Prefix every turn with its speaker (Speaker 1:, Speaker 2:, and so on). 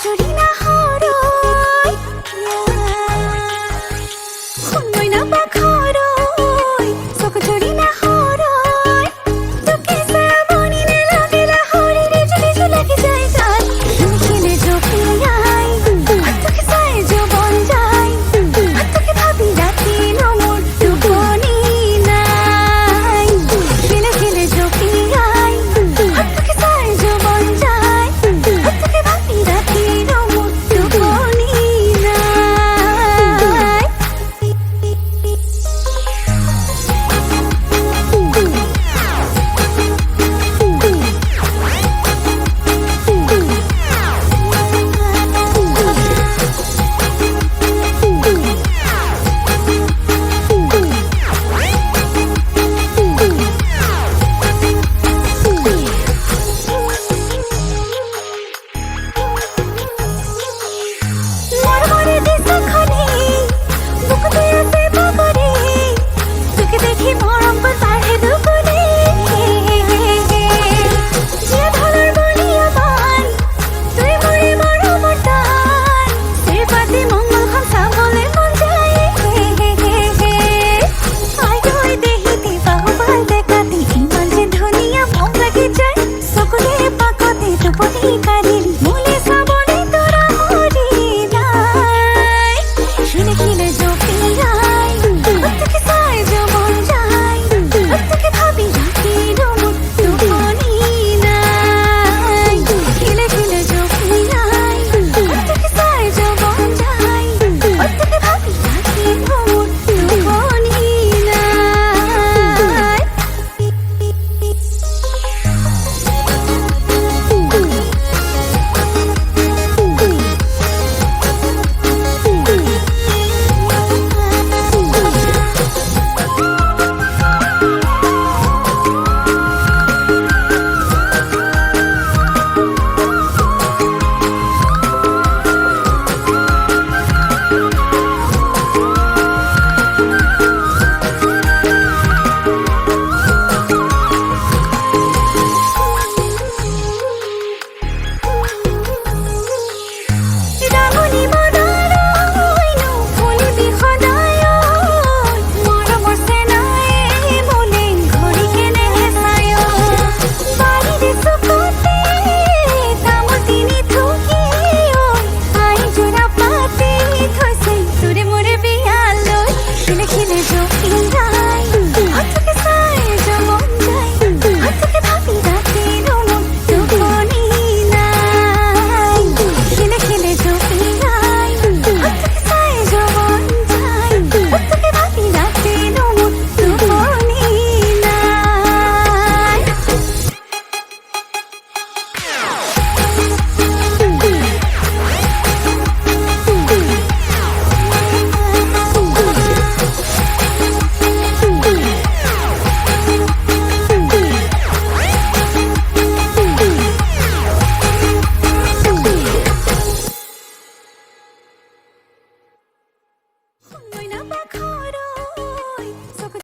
Speaker 1: চুরি না হরই শুনই না পাখরই চোখ চুরি না হরই তোকে সামনি নে লাগেলা হরি রে চুলি চুলাকে যাই গান খেলে জপিয়াই তোকে চাই জীবন যাই তোকে ভাবি রাতি নমর টুকনি নাই খেলে খেলে জপিয়াই তোকে চাই জীবন যাই তোকে ভাবি রাতি নমর টুকনি নাই মরমরে দিশখানি বুক দিয়ে সে বাবরে তোকে দেখি মরম কর পারে দুপুরে যে ধরার বলি আমার তুই মরে বড় মটান সে পাতি মঙ্গল খামসা বলে মন যায় আয় ওই দেহিতে বাহুবাল দেখাতে ইমান যে ধনিয়া মন লাগে যায় সকলে পাকতে দুপতি কারির মূলে সাবনে তোরা হরি নাই শুনে খেলে জপিয়াই তোকে চাই জীবন যাই তোকে ভাবি রাতি রমন টুকনি নাই খেলে খেলে জপিয়াই তোকে চাই জীবন যাই তোকে ভাবি রাতি রমন টুকনি নাই রামনি বদরইনু ফুলবি খদায় মরমর সেনায়ে বলে ঘড়ি কেনে হেসায় বাড়িতে সুকতে তামতিনি থুকি আই জোড়া পাতে থইছে তোরে মোরে বিয়ালই খেলে খেলে জপিয়াই তোকে চাই যেমন যাই তোকে ভাবি রাতি রমন টুকনি নাই খেলে খেলে জপিয়াই তোকে চাই জীবন যাই তোকে ভাবি রাতি রমন টুকনি নাই শুনই না পাখরই